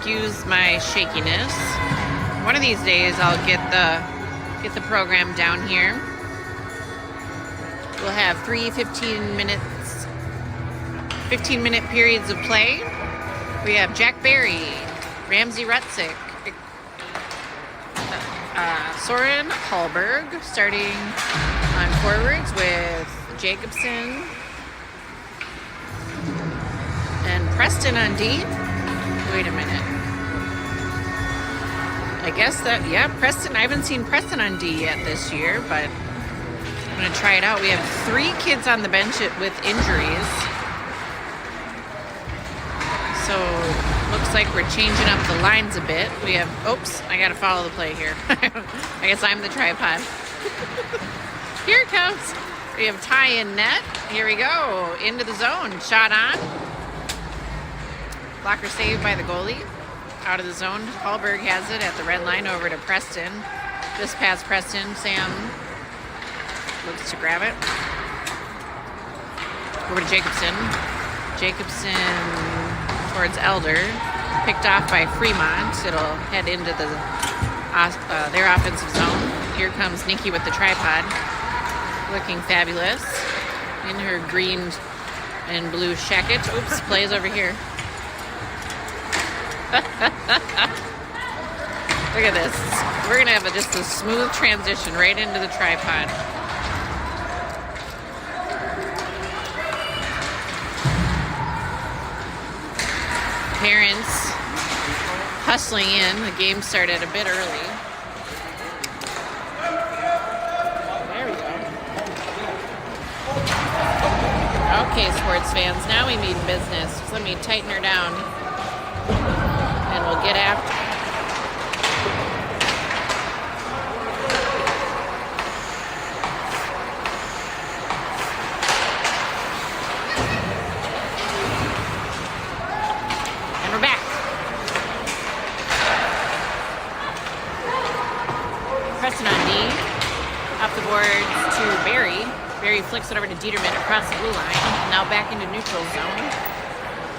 excuse my shakiness. One of these days I'll get the program down here. We'll have 15-minute periods of play. We have Jack Berry, Ramsey Rutzik, Soren Hallberg starting on forwards with Jacobson and Preston on D. Wait a minute. I guess that, yeah, Preston. I haven't seen Preston on D yet this year, but I'm going to try it out. We have 3 kids on the bench with injuries. So looks like we're changing up the lines a bit. We have, oops, I got to follow the play here. I guess I'm the tripod. Here it comes. We have tie in net. Here we go. Into the zone. Shot on. Blocker saved by the goalie. Out of the zone. Hallberg has it at the red line over to Preston. Just past Preston. Sam looks to grab it. Over to Jacobson. Jacobson towards Elder. Picked off by Fremont. It'll head into their offensive zone. Here comes Nikki with the tripod. Looking fabulous in her green and blue shacket. Oops, plays over here. Look at this. We're going to have just a smooth transition right into the tripod. Parents hustling in. The game started a bit early. There we go. Okay, sports fans, now we mean business. So let me tighten her down. And we'll get after. And we're back. Preston on D. Up the boards to Barry. Barry flicks it over to Dieterman across the blue line. Now back into neutral zone.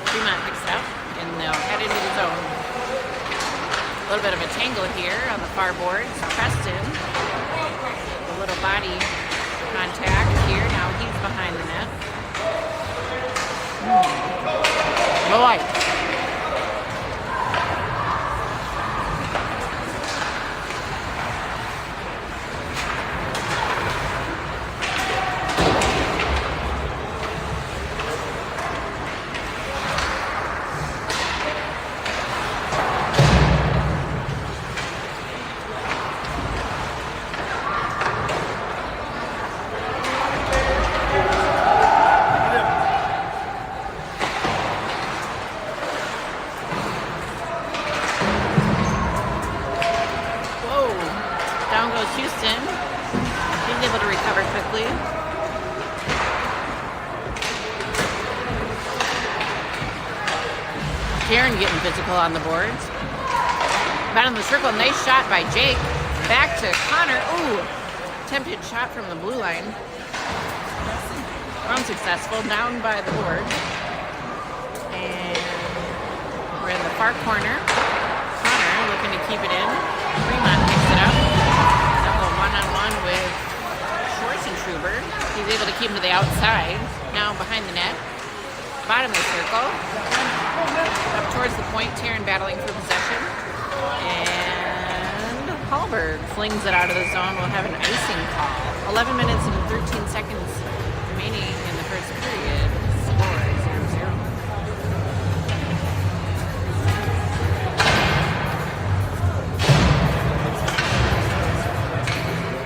Fremont picks it up. And they'll head into the zone. A little bit of a tangle here on the far boards. Preston, a little body contact here. Now he's behind the net. No light. Houston. He's able to recover quickly. Karen getting physical on the boards. Bottom of the circle, nice shot by Jake. Back to Connor. Ooh, attempted shot from the blue line. Unsuccessful, down by the board. And we're in the far corner. Connor looking to keep it in. Fremont picks it up. Double one-on-one with Schwarzenschruber. He's able to keep him to the outside. Now behind the net. Bottom of the circle. Up towards the point. Taryn battling for possession. And Hallberg flings it out of the zone. We'll have an icing call. 11 minutes and 13 seconds remaining in the first period. Score 0-0.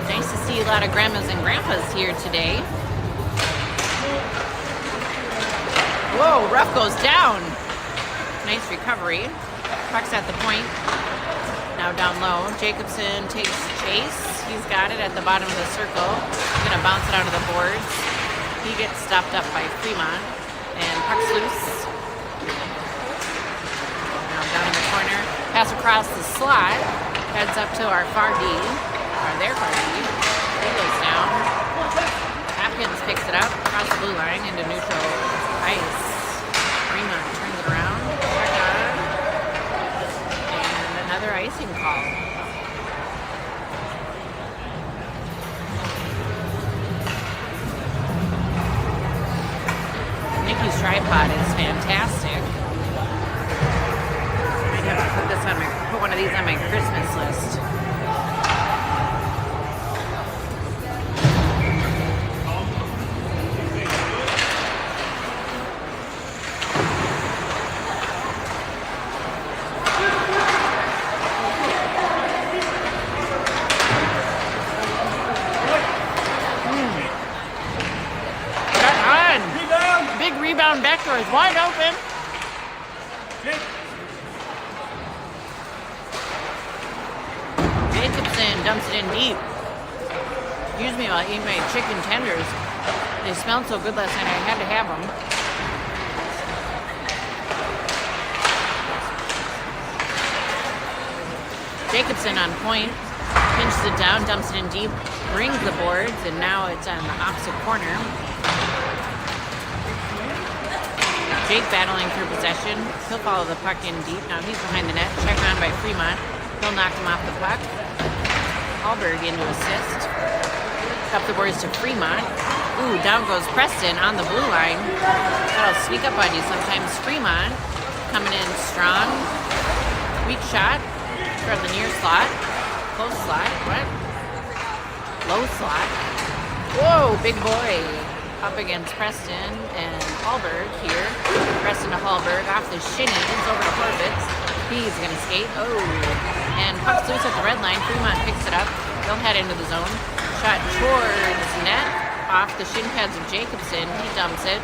Nice to see a lot of grandmas and grandpas here today. Whoa, Ruff goes down. Nice recovery. Puck's at the point. Now down low. Jacobson takes chase. He's got it at the bottom of the circle. He's going to bounce it out of the boards. He gets stopped up by Fremont. And puck's loose. Now down in the corner. Pass across the slot. Heads up to our far D. Or their far D. He goes down. Hopkins picks it up across the blue line into neutral ice. Fremont turns it around. icing call. Nikki's tripod is fantastic. I'd have to put one of these on my Christmas list. Big rebound, backdoor is wide open. Jacobson dumps it in deep. Excuse me while I eat my chicken tenders. They smelled so good last night, I had to have them. Jacobson on point. Pinches it down, dumps it in deep, brings the boards, and now it's on the opposite corner. Jake battling for possession. He'll follow the puck in deep. Now he's behind the net. Check on by Fremont. He'll knock him off the puck. Hallberg into assist. Up the boards to Fremont. Ooh, down goes Preston on the blue line. That'll sneak up on you sometimes. Fremont coming in strong. Weak shot from the near slot. Close slot. What? Low slot. Whoa, big boy. Up against Preston and Hallberg here. Preston to Hallberg off the shinnies over to Horvitz. He's going to skate. Oh, and puck's loose at the red line. Fremont picks it up. They'll head into the zone. Shot towards net. Off the shin pads of Jacobson. He dumps it.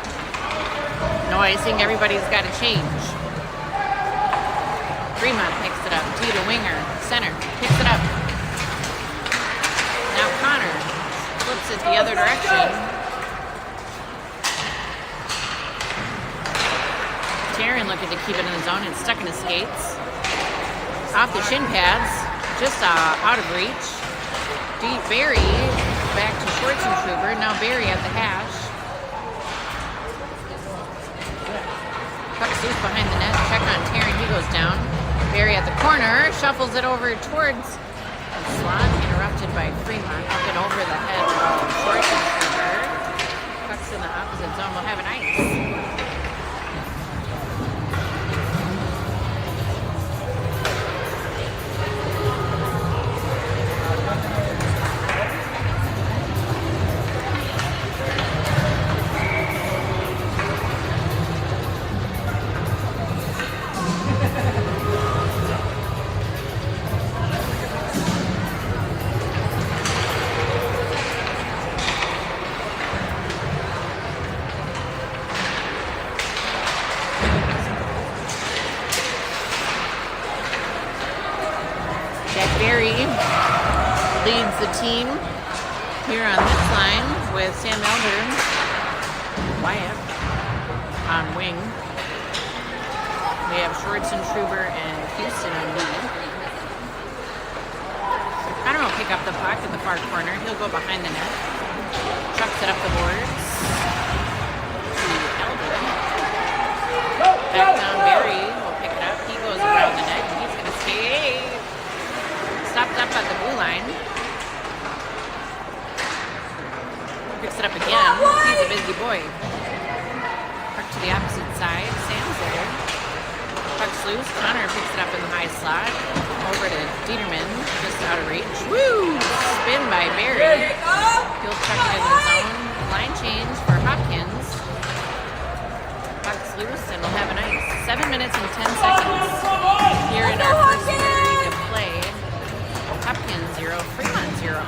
No icing. Everybody's got to change. Fremont picks it up. T to winger. Center. Picks it up. Now Connor flips it the other direction. Taryn looking to keep it in the zone and stuck in his skates. Off the shin pads, just out of reach. Deep Barry back to Schwarzenegger. Now Barry at the hash. Puck's loose behind the net. Check on Taryn. He goes down. Barry at the corner. Shuffles it over towards the slot. Interrupted by Fremont. Up and over the head of Schwarzenegger. Puck's in the opposite zone. We'll have an ice. Barry leads the team here on this line with Sam Elder, Wyatt on wing. We have Schwarzenegger and Houston on lead. Connor will pick up the puck in the far corner. He'll go behind the net. Chucks it up the boards to Elder. Back down Barry will pick it up. He goes around the net. He's going to skate. Stopped up at the blue line. Picks it up again. He's a busy boy. Puck to the opposite side. Sam's there. Puck's loose. Connor picks it up in the high slot. Over to Dieterman. Just out of reach. Woo! Spin by Barry. He'll check it in the zone. Line change for Hopkins. Puck's loose and we'll have an ice. 7 minutes and 10 seconds here in our first period of play. Hopkins 0, Fremont 0.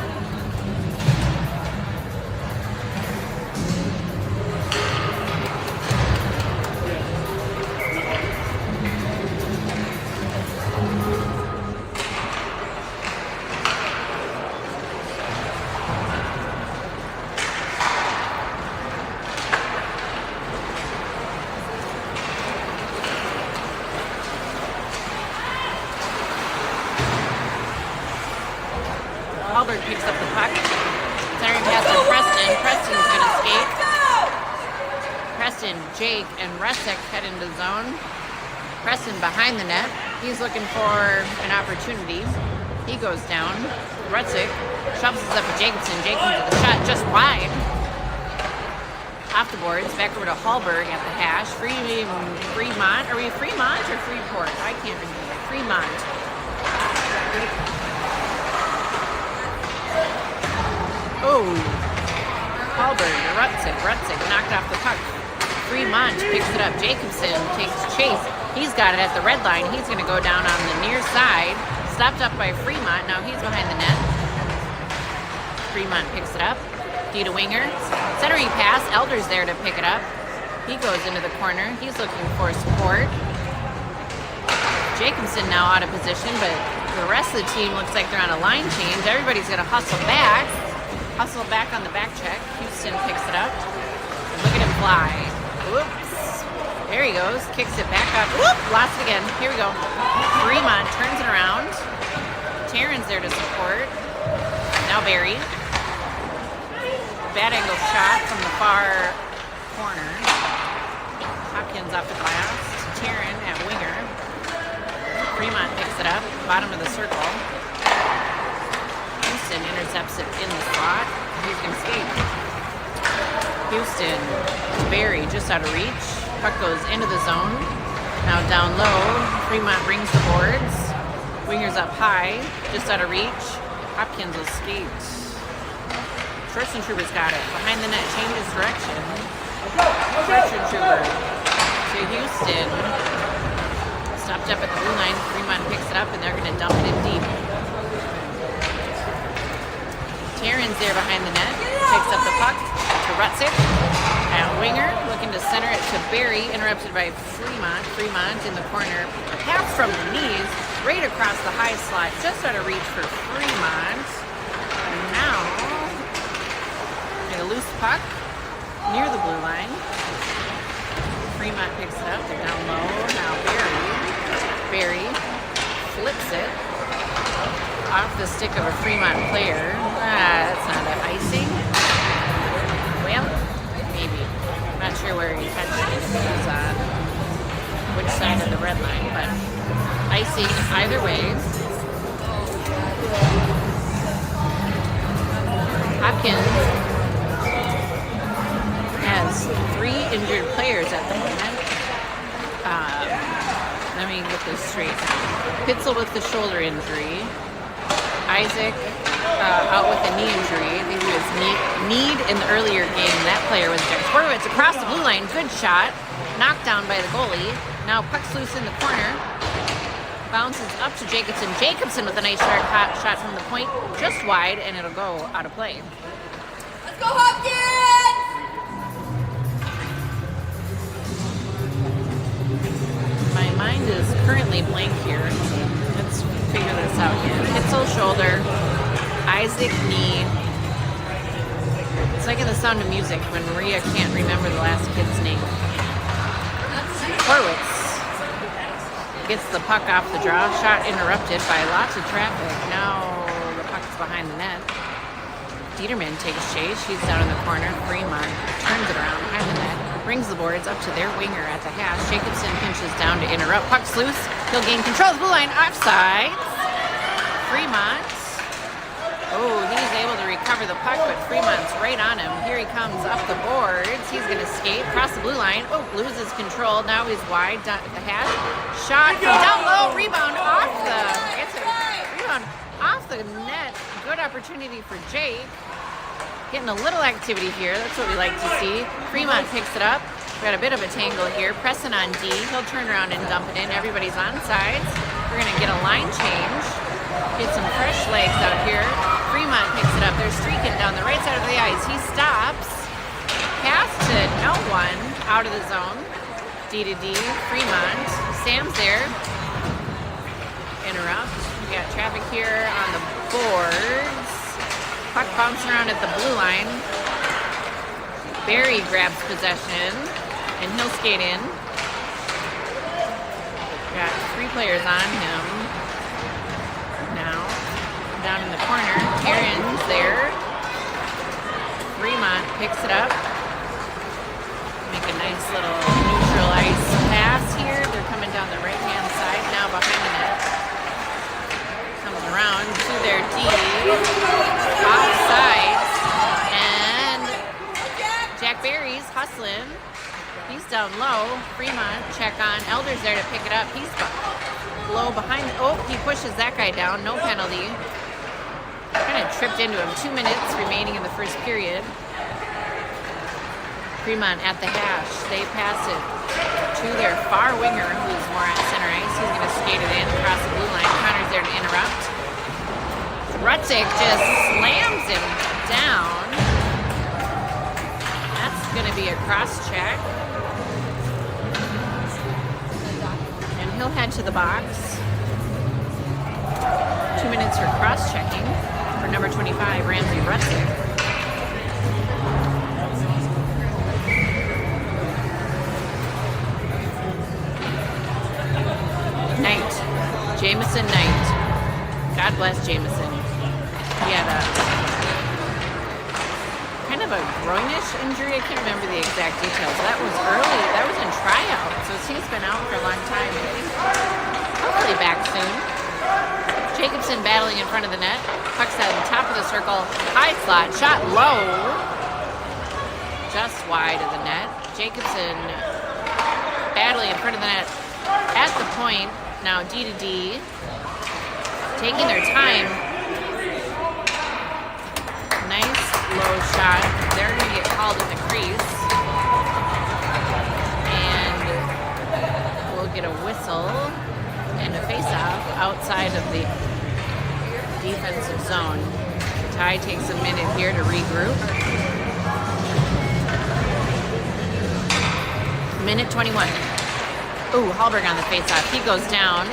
Hallberg picks up the puck. Centering pass to Preston. Preston's going to skate. Preston, Jake, and Resick head into zone. Preston behind the net. He's looking for an opportunity. He goes down. Rutzik shovels it up to Jacobson. Jacobson to the shot just wide. Off the boards. Back over to Hallberg at the hash. Fremont. Are we Fremont or Freeport? I can't remember. Fremont. Oh. Hallberg to Rutzik. Rutzik knocked off the puck. Fremont picks it up. Jacobson takes chase. He's got it at the red line. He's going to go down on the near side. Stopped up by Fremont. Now he's behind the net. Fremont picks it up. D to winger. Centering pass. Elder's there to pick it up. He goes into the corner. He's looking for support. Jacobson now out of position, but the rest of the team looks like they're on a line change. Everybody's going to hustle back. Hustle back on the back check. Houston picks it up. Look at him fly. Whoops. There he goes. Kicks it back up. Whoop! Lost it again. Here we go. Fremont turns it around. Taryn's there to support. Now Barry. Bad angle shot from the far corner. Hopkins off the glass. Taryn at winger. Fremont picks it up. Bottom of the circle. Houston intercepts it in the slot. He's going to skate. Houston to Barry, just out of reach. Puck goes into the zone. Now down low. Fremont brings the boards. Winger's up high, just out of reach. Hopkins will skate. Schwarzentroober's got it. Behind the net, changes direction. Schwarzentroober to Houston. Stopped up at the blue line. Fremont picks it up, and they're going to dump it in deep. Taryn's there behind the net. Picks up the puck to Rutzik. At winger, looking to center it to Barry. Interrupted by Fremont. Fremont in the corner. Pass from the knees, right across the high slot. Just out of reach for Fremont. And now, a loose puck near the blue line. Fremont picks it up. They're down low. Now Barry flips it off the stick of a Fremont player. That's not an icing. Well, maybe. I'm not sure where he catches it. He's on which side of the red line, but icing either way. Hopkins has 3 injured players at the moment. Let me get this straight. Pitzel with the shoulder injury. Isaac out with a knee injury. I think he was kneed in the earlier game. That player was Jack Horowitz across the blue line. Good shot. Knocked down by the goalie. Now puck's loose in the corner. Bounces up to Jacobson. Jacobson with a nice sharp shot from the point. Just wide, and it'll go out of play. Let's go, Hopkins! My mind is currently blank here. Let's figure this out again. Pitzel shoulder. Isaac knee. It's like in The Sound of Music when Maria can't remember the last kid's name. Horowitz gets the puck off the draw. Shot interrupted by lots of traffic. Now the puck's behind the net. Dieterman takes chase. She's down in the corner. Fremont turns it around behind the net. Brings the boards up to their winger at the hash. Jacobson pinches down to interrupt. Puck's loose. He'll gain control of the blue line. Offside. Fremont. Oh, he's able to recover the puck, but Fremont's right on him. Here he comes up the boards. He's going to skate across the blue line. Oh, loses control. Now he's wide down at the hash. Shot from down low. Rebound off the. Rebound off the net. Good opportunity for Jake. Getting a little activity here. That's what we like to see. Fremont picks it up. We got a bit of a tangle here. Pressing on D. He'll turn around and dump it in. Everybody's on sides. We're going to get a line change. Get some fresh legs out here. Fremont picks it up. They're streaking down the right side of the ice. He stops. Pass to no one. Out of the zone. D to D. Fremont. Sam's there. Interrupt. We got traffic here on the boards. Puck bouncing around at the blue line. Barry grabs possession, and he'll skate in. Got 3 players on him. Now, down in the corner, Aaron's there. Fremont picks it up. Make a nice little neutral ice pass here. They're coming down the right-hand side, now behind the net. down low. Fremont, check on. Elder's there to pick it up. He's low behind. Oh, he pushes that guy down. No penalty. Kind of tripped into him. 2 minutes remaining in the first period. Fremont at the hash. They pass it to their far winger, who's more at center ice. He's going to skate it in across the blue line. Connor's there to interrupt. Rutzik just slams him down. That's going to be a cross check. And he'll head to the box. 2 minutes for cross checking for number 25, Ramsey Rutzik. Jameson Knight. God bless Jameson. He had a kind of a groinish injury. I can't remember the exact details. That was early. That was in tryout. So he's been out for a long time. I think hopefully back soon. Jacobson battling in front of the net. Puck's at the top of the circle. High slot. Shot low. Just wide of the net. Jacobson battling in front of the net at the point. Now D to D, taking their time. Nice low shot. They're going to get called in the crease. And we'll get a whistle and a face-off outside of the defensive zone. Ty takes a minute here to regroup. Minute 21. Ooh, Hallberg on the faceoff. He goes down.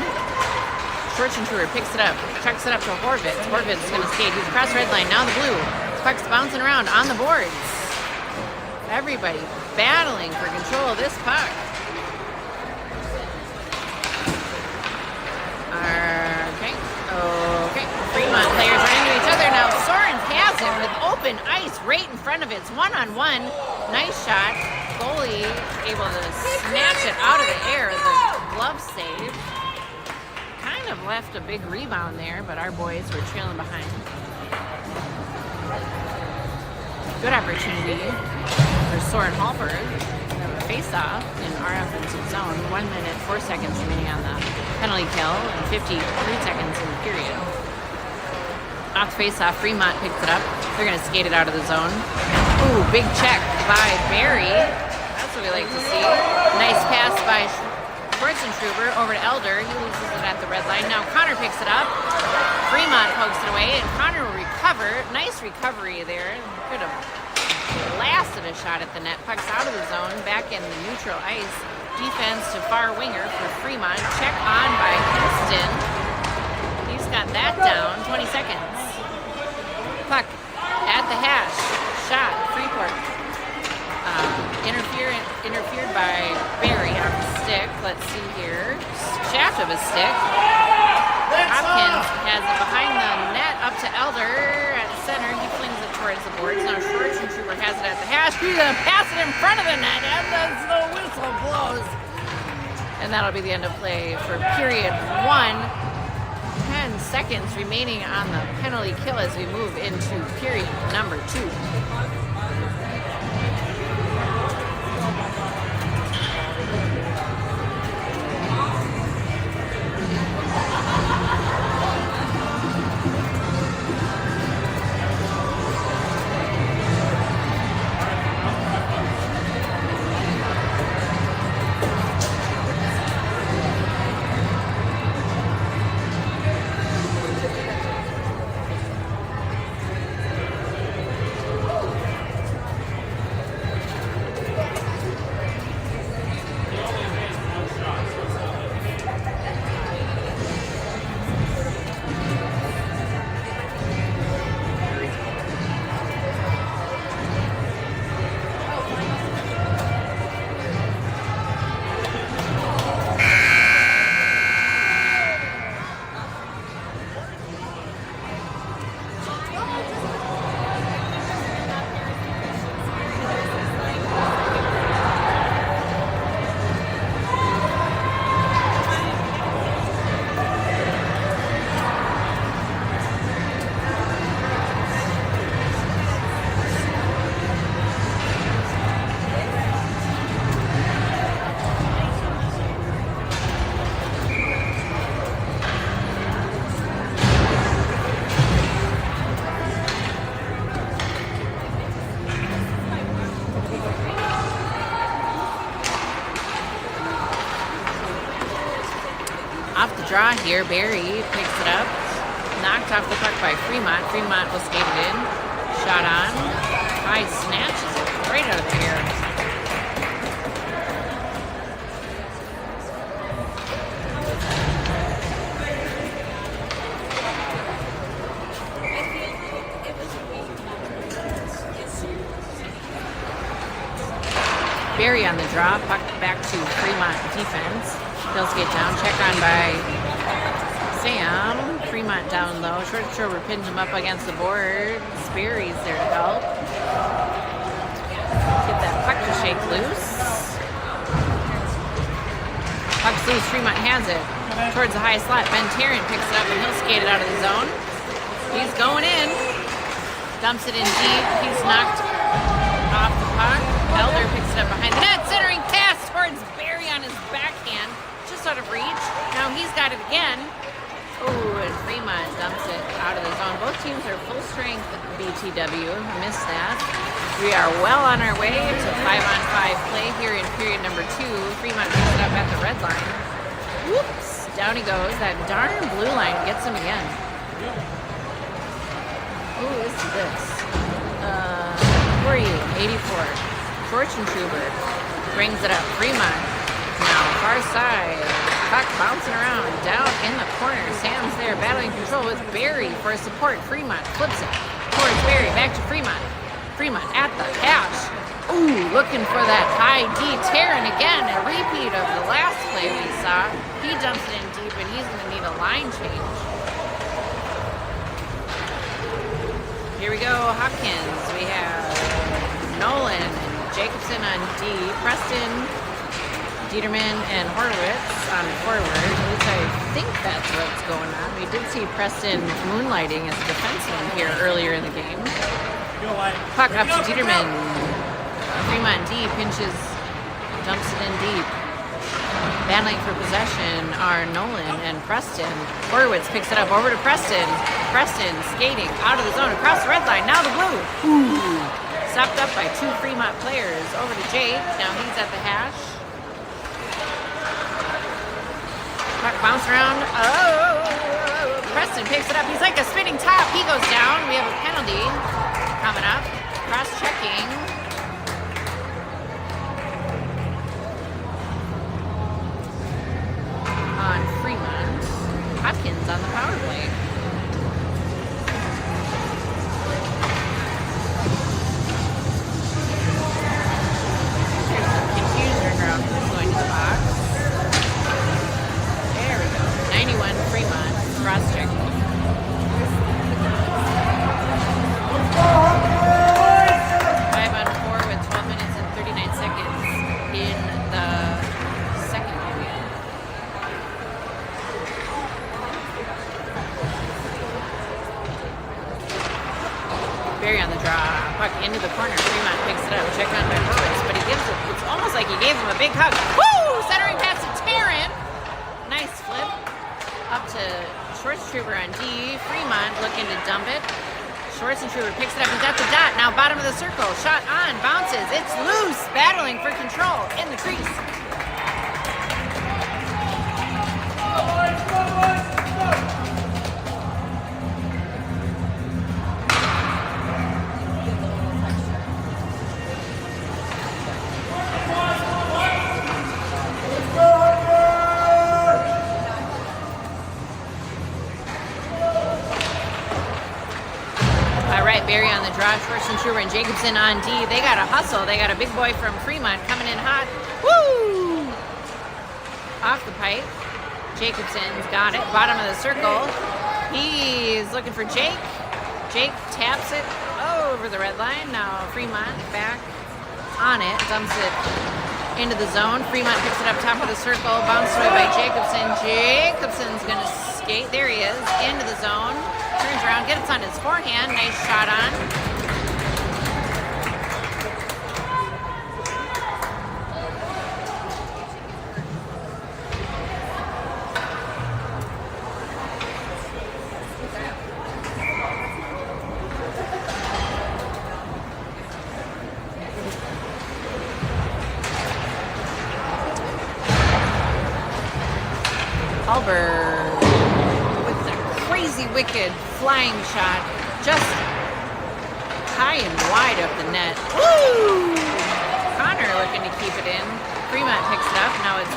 Schwarzentuber picks it up, chucks it up to Horvitz. Horvitz is going to skate. He's across red line. Now the blue. Puck's bouncing around on the boards. Everybody battling for control of this puck. Okay. Fremont players are into each other now. Sorens has it with open ice right in front of it. It's one-on-one. Nice shot. Goalie able to snatch it out of the air. The glove save. Kind of left a big rebound there, but our boys were trailing behind. Good opportunity for Soren Hallberg. Face-off in our offensive zone. 1 minute, 4 seconds remaining on the penalty kill, and 53 seconds in the period. Off face-off, Fremont picks it up. They're going to skate it out of the zone. Ooh, big check by Barry. That's what we like to see. Nice pass by Schwarzentuber over to Elder. He loses it at the red line. Now Connor picks it up. Fremont pokes it away, and Connor will recover. Nice recovery there. Could have blasted a shot at the net. Puck's out of the zone, back in the neutral ice. Defense to far winger for Fremont. Check on by Houston. He's got that down. 20 seconds. Puck at the hash. Shot. Freeport. Interfered by Barry on the stick. Let's see here. Shaft of a stick. Hopkins has it behind the net up to Elder at center. He flings it towards the boards. Now Schwarzentuber has it at the hash. He's going to pass it in front of the net, and the whistle blows. And that'll be the end of play for period 1. 10 seconds remaining on the penalty kill as we move into period number 2. Off the draw here, Barry picks it up. Knocked off the puck by Fremont. Fremont will skate it in. Shot on. High snatches it right out of the air. Barry on the draw, puck back to Fremont defense. He'll skate down, check on by Sam. Fremont down low. Short pins him up against the board. Barry's there to help. Get that puck to shake loose. Puck's loose, Fremont has it. Towards the high slot. Ben Tarrant picks it up and he'll skate it out of the zone. He's going in. Dumps it in deep. He's knocked off the puck. Elder picks it up behind the net. Centering pass towards Barry on his backhand. Just out of reach. Now he's got it again. Oh, and Fremont dumps it out of the zone. Both teams are full strength BTW. Missed that. We are well on our way to 5-on-5 play here in period number 2. Fremont picks it up at the red line. Whoops. Down he goes. That darn blue line gets him again. Ooh, this is this. Who are you? 84. Schwarzentuber brings it up. Fremont now far side. Puck bouncing around down in the corner. Sam's there battling control with Barry for support. Fremont flips it towards Barry. Back to Fremont. Fremont at the hash. Ooh, looking for that high D. Tarrant again. A repeat of the last play we saw. He dumps it in deep and he's going to need a line change. Here we go, Hopkins. We have Nolan and Jacobson on D. Preston, Dieterman, and Horowitz on forward. At least I think that's what's going on. We did see Preston moonlighting as a defenseman here earlier in the game. Puck up to Dieterman. Fremont D pinches, dumps it in deep. Battling for possession are Nolan and Preston. Horowitz picks it up over to Preston. Preston skating out of the zone across the red line. Now the blue. Ooh. Stopped up by 2 Fremont players. Over to Jake. Now he's at the hash. Puck bounce around. Oh, Preston picks it up. He's like a spinning top. He goes down. We have a penalty coming up. Cross-checking. On Fremont. Hopkins on the power play. There's some confusion around who's going to the box. There we go. 91 Fremont. Cross-check. Barry on the draw, puck into the corner. Fremont picks it up, check on by Horowitz, but he gives it. It's almost like he gave him a big hug. Woo! Centering pass to Tarrant. Nice flip up to Schwarzentuber on D. Fremont looking to dump it. Schwarzentuber picks it up. He's at the dot. Now bottom of the circle. Shot on, bounces. It's loose. Battling for control in the crease. Barry on the draw, Schwarzentuber and Jacobson on D. They got a hustle. They got a big boy from Fremont coming in hot. Woo! Off the pipe. Jacobson's got it. Bottom of the circle. He's looking for Jake. Jake taps it over the red line. Now Fremont back on it. Dumps it into the zone. Fremont picks it up top of the circle. Bounced away by Jacobson. Jacobson's going to skate. There he is. Into the zone. Turns around, gets on his forehand. Nice shot on. Halberg with the crazy wicked flying shot, just high and wide of the net. Woo! Connor looking to keep it in. Fremont picks it up. Now it's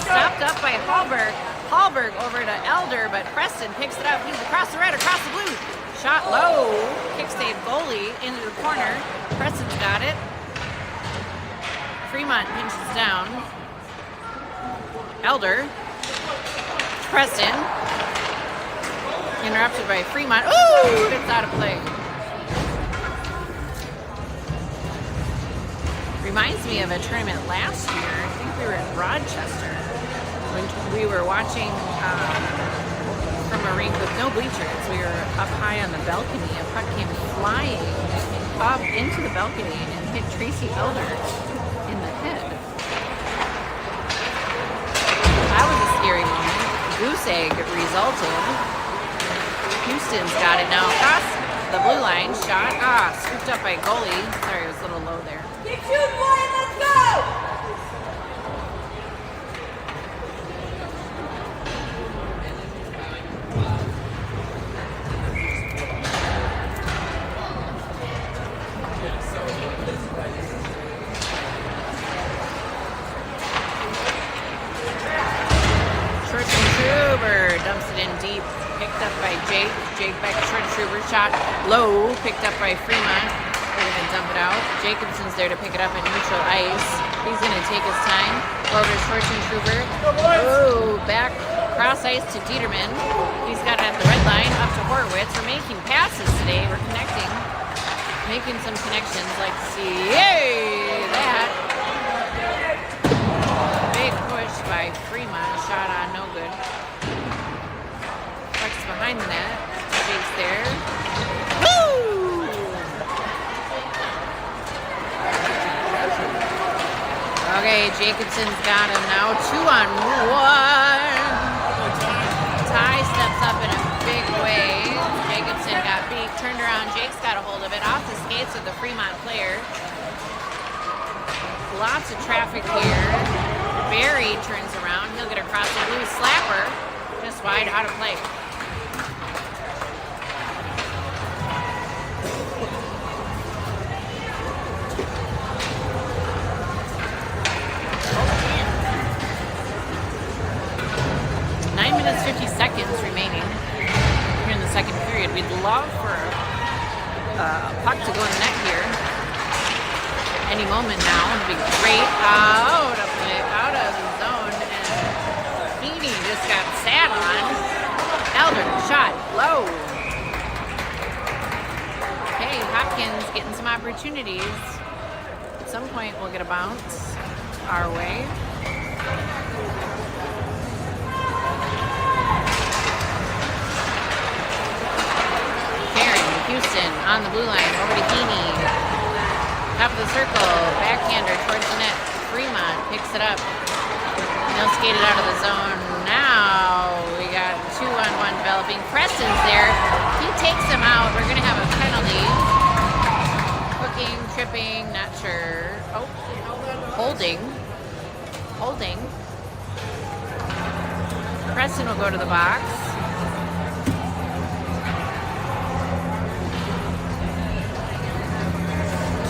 stopped up by Hallberg. Hallberg over to Elder, but Preston picks it up. He's across the red, across the blue. Shot low. Kick save goalie into the corner. Preston's got it. Fremont pinches down. Elder. Preston. Interrupted by Fremont. Ooh! It's out of play. Reminds me of a tournament last year. I think we were in Rochester when we were watching from a rink with no bleachers. We were up high on the balcony. A puck came flying up into the balcony and hit Tracy Elder in the head. That was a scary moment. Goose egg resulted. Houston's got it now across the blue line. Shot. Scooped up by goalie. Sorry, it was a little low there. Get shoot, boy, let's go! Dumps it in deep, picked up by Jake. Jake back to short trooper, shot low, picked up by Fremont. They're gonna dump it out. Jacobson's there to pick it up at neutral ice. He's gonna take his time. Over to short trooper. Oh, back cross ice to Dieterman. He's got it at the red line, up to Horowitz. We're making passes today. We're connecting, making some connections. Like to see, yay, that. Big push by Fremont, shot on, no good. Puck's behind the net. Jake's there. Woo! Okay, Jacobson's got him now. 2-on-1. Ty steps up in a big way. Jacobson got beat, turned around. Jake's got a hold of it. Off the skates of the Fremont player. Lots of traffic here. Barry turns around. He'll get across the blue slapper. Just wide, out of play. Nine minutes, 50 seconds remaining here in the second period. We'd love for a puck to go in the net here. Any moment now. It'd be great. Out of the zone. And Heaney just got sat on. Elder, shot, low. Okay, Hopkins getting some opportunities. At some point we'll get a bounce our way. Karen, Houston on the blue line, over to Heaney. Top of the circle, backhander towards the net. Fremont picks it up. They'll skate it out of the zone. Now we got 2-on-1 developing. Preston's there. He takes him out. We're going to have a penalty. Hooking, tripping, not sure. Oh, holding. Holding. Preston will go to the box.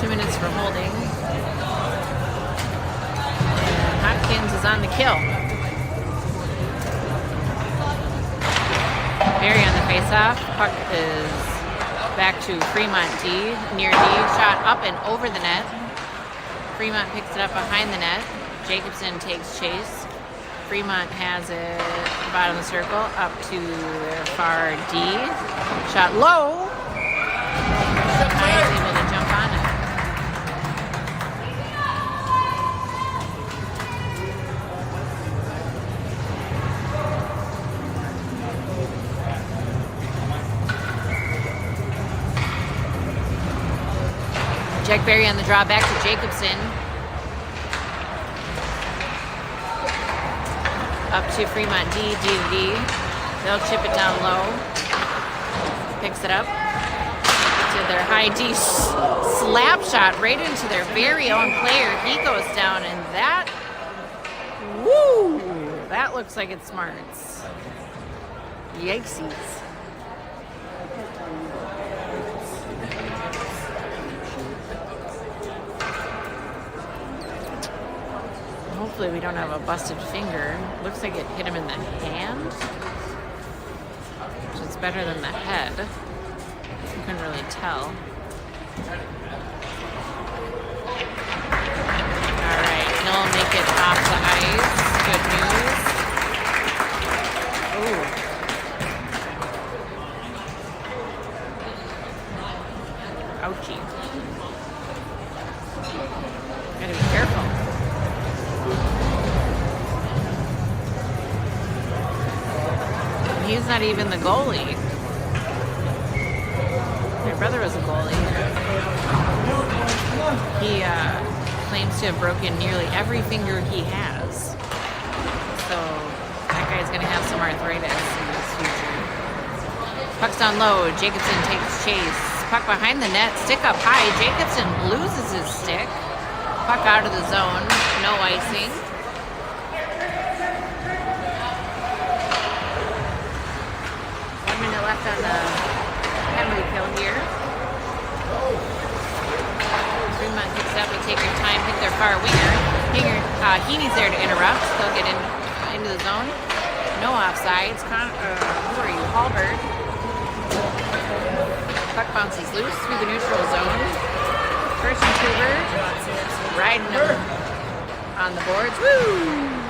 Minutes for holding. And Hopkins is on the kill. Barry on the face-off. Puck is back to Fremont D. Near D. Shot up and over the net. Fremont picks it up behind the net. Jacobson takes chase. Fremont has it bottom of the circle up to their far D. Shot low. Ty is able to jump on it. Jack Barry on the draw back to Jacobson. Up to Fremont D. They'll chip it down low. Picks it up to their high D. Slap shot right into their very own player. He goes down and that, woo! that looks like it smarts. Yikesies. Hopefully we don't have a busted finger. Looks like it hit him in the hand, which is better than the head. You couldn't really tell. All right, he'll make it off the ice. Good news. Ooh. Ouchie. Gotta be careful. He's not even the goalie. My brother was a goalie. He claims to have broken nearly every finger he has. So that guy's going to have some arthritis in his future. Puck's down low. Jacobson takes chase. Puck behind the net. Stick up high. Jacobson loses his stick. Puck out of the zone. No icing. Left on the penalty kill here. Fremont picks up. They take their time, pick their far winger. Heaney's there to interrupt. They'll get into the zone. No offsides. Who are you? Hallberg. Puck bounces loose through the neutral zone. First and Tuber riding them on the boards. Woo!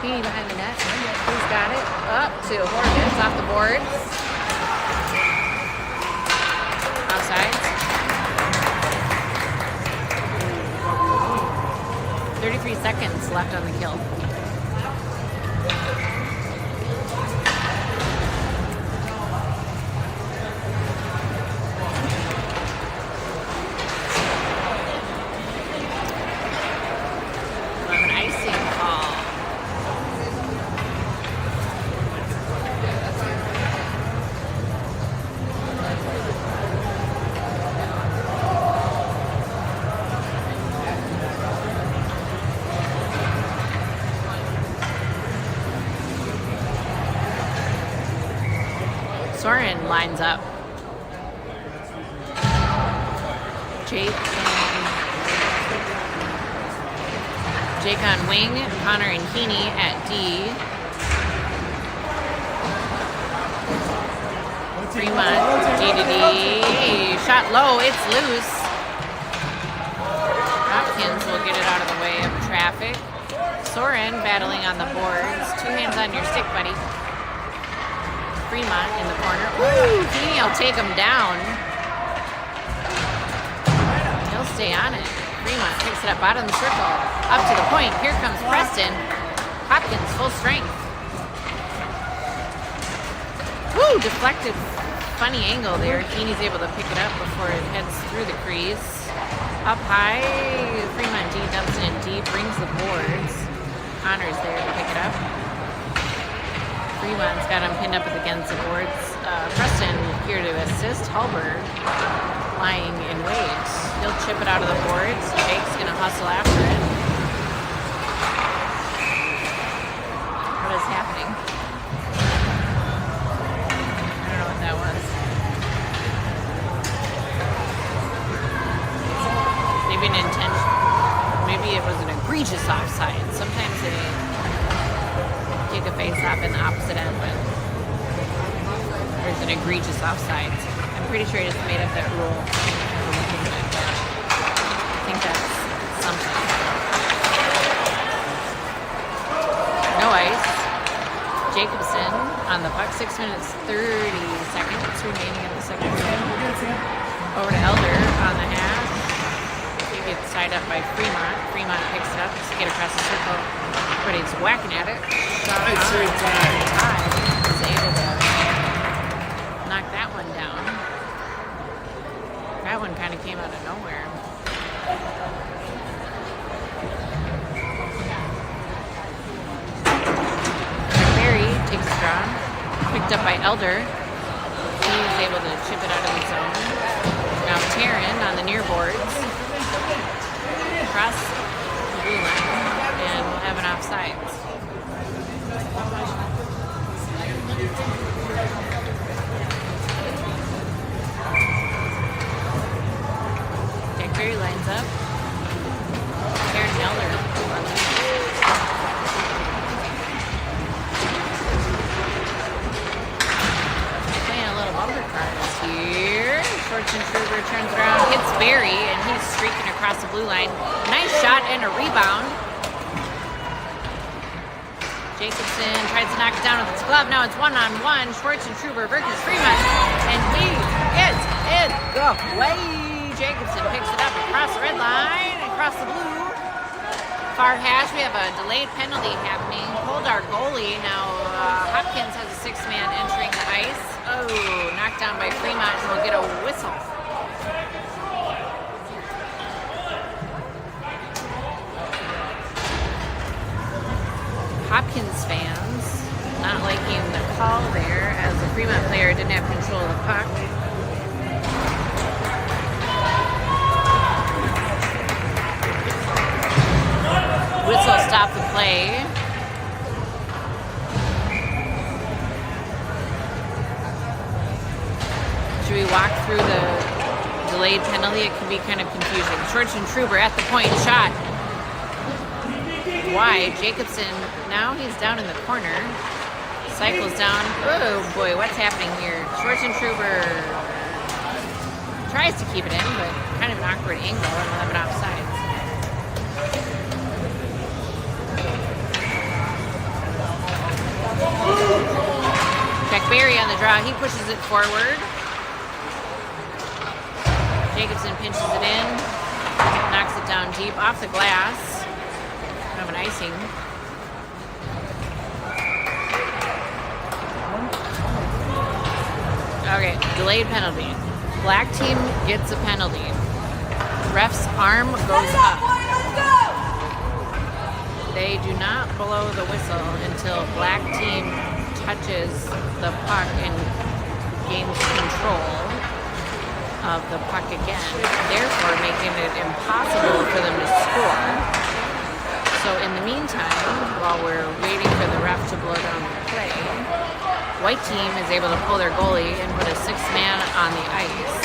Heaney behind the net. Who's got it? Up to Hopkins off the boards. Offsides. 33 seconds left on the kill. An icing call. Soren lines up. Jake on wing, Connor and Heaney at D. Fremont, D to D. Shot low, it's loose. Hopkins will get it out of the way of traffic. Soren battling on the boards. 2 hands on your stick, buddy. Fremont in the corner. Ooh, Heaney will take him down. He'll stay on it. Fremont picks it up out of the circle. Up to the point. Here comes Preston. Hopkins full strength. Woo! Deflected. Funny angle there. Heaney's able to pick it up before it heads through the crease. Up high. Fremont D dumps it in deep. Brings the boards. Connor's there to pick it up. Fremont's got him pinned up against the boards. Preston here to assist. Hallberg lying in wait. He'll chip it out of the boards. Jake's going to hustle after it. What is happening? I don't know what that was. Maybe an intention. Maybe it was an egregious offside. Sometimes they kick a face off in the opposite end, but there's an egregious offside. I'm pretty sure he just made up that rule. I think that's something. No ice. Jacobson on the puck. 6 minutes, 30 seconds remaining in the second period. Over to Elder on the half. He gets tied up by Fremont. Fremont picks it up to get across the circle. But he's whacking at it. He's able to knock that one down. That one kind of came out of nowhere. Barry takes a draw. Picked up by Elder. He's able to chip it out of the zone. Now Taryn on the near boards. Across the blue line. And we'll have an offsides. turns it around, hits Barry, and he's streaking across the blue line. Nice shot and a rebound. Jacobson tries to knock it down with his glove. Now it's one-on-one. Schwartz and Truber versus Fremont, and he gets it the way. Jacobson picks it up across the red line, across the blue. Far hash, we have a delayed penalty happening. Pulled our goalie. Now Hopkins has a six-man entering the ice. Oh, knocked down by Fremont, and we'll get a whistle. Hopkins fans not liking the call there, as the Fremont player didn't have control of the puck. Whistle stopped the play. Should we walk through the delayed penalty? It can be kind of confusing. Schwartz and Truber at the point, shot wide. Jacobson, now he's down in the corner. Cycles down. Oh boy, what's happening here? Schwartz and Truber tries to keep it in, but kind of an awkward angle and we'll have it offside. Check Barry on the draw. He pushes it forward. Jacobson pinches it in. Knocks it down deep off the glass. Kind of an icing. Okay, delayed penalty. Black team gets a penalty. Ref's arm goes up. They do not blow the whistle until black team touches the puck and gains control of the puck again, therefore making it impossible for them to score. So in the meantime, while we're waiting for the ref to blow down the play, white team is able to pull their goalie and put a sixth man on the ice.